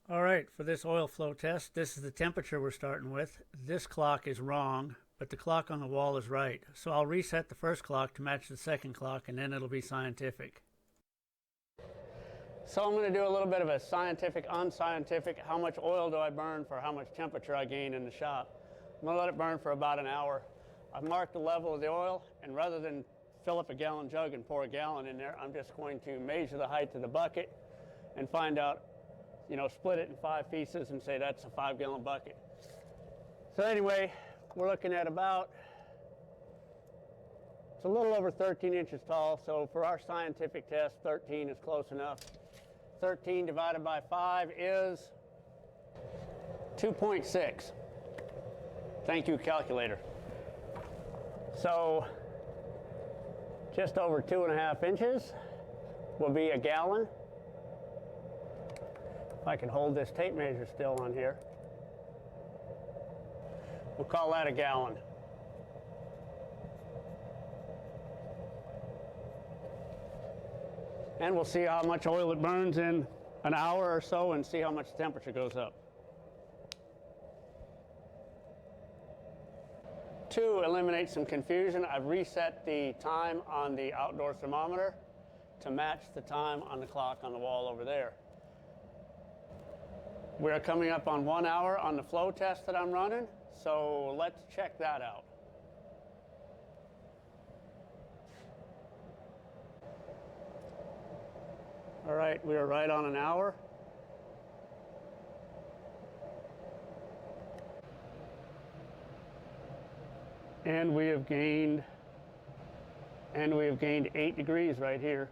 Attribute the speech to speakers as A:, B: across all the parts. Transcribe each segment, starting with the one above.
A: All right, for this oil flow test, this is the temperature we're starting with. This clock is wrong, but the clock on the wall is right. So I'll reset the first clock to match the second clock, and then it'll be scientific.
B: So I'm going to do a little bit of a scientific, unscientific. How much oil do I burn for how much temperature I gain in the shop? I'm going to let it burn for about an hour. I've marked the level of the oil, and rather than fill up a gallon jug and pour a gallon in there, I'm just going to measure the height of the bucket and find out, split it in 5 pieces and say that's a 5-gallon bucket. So anyway, we're looking at it's a little over 13 inches tall, so for our scientific test, 13 is close enough. 13 divided by 5 is 2.6. Thank you, calculator. So just over 2.5 inches will be a gallon. If I can hold this tape measure still on here, we'll call that a gallon. And we'll see how much oil it burns in an hour or so and see how much the temperature goes up. To eliminate some confusion, I've reset the time on the outdoor thermometer to match the time on the clock on the wall over there. We're coming up on 1 hour on the flow test that I'm running, so let's check that out. All right, we are right on an hour. And we have gained 8 degrees right here.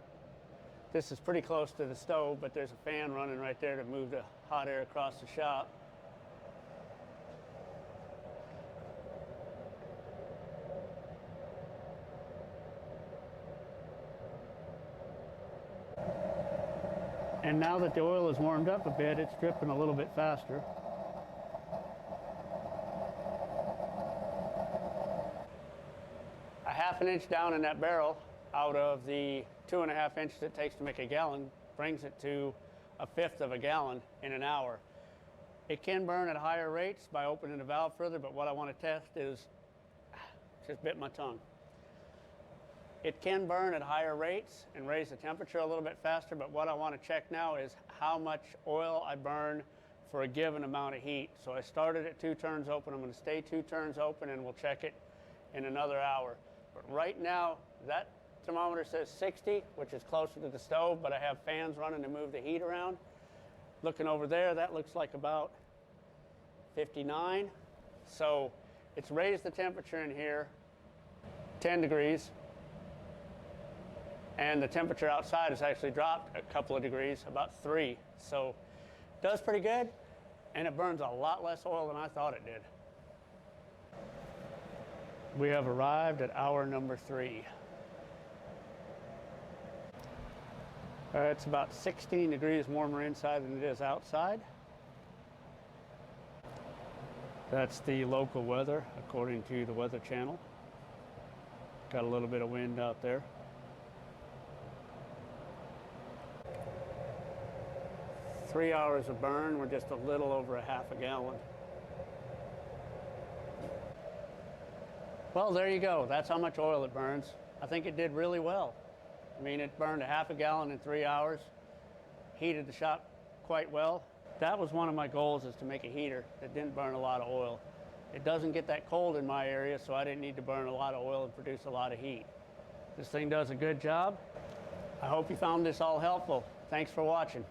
B: This is pretty close to the stove, but there's a fan running right there to move the hot air across the shop. And now that the oil is warmed up a bit, it's dripping a little bit faster. A 1/2 inch down in that barrel out of the 2.5 inches it takes to make a gallon brings it to 1/5 of a gallon in an hour. It can burn at higher rates by opening the valve further, but what I want to test is, just bit my tongue. It can burn at higher rates and raise the temperature a little bit faster, but what I want to check now is how much oil I burn for a given amount of heat. So I started at 2 turns open. I'm going to stay 2 turns open and we'll check it in another hour. But right now, that thermometer says 60, which is closer to the stove, but I have fans running to move the heat around. Looking over there, that looks like about 59. So it's raised the temperature in here 10 degrees. And the temperature outside has actually dropped a couple of degrees, about 3. So it does pretty good, and it burns a lot less oil than I thought it did. We have arrived at hour number 3. It's about 16 degrees warmer inside than it is outside. That's the local weather, according to the Weather Channel. Got a little bit of wind out there. Three hours of burn, we're just a little over a 1/2 gallon. Well, there you go. That's how much oil it burns. I think it did really well. I mean, it burned a 1/2 gallon in 3 hours, heated the shop quite well. That was one of my goals, is to make a heater that didn't burn a lot of oil. It doesn't get that cold in my area, so I didn't need to burn a lot of oil and produce a lot of heat. This thing does a good job. I hope you found this all helpful. Thanks for watching.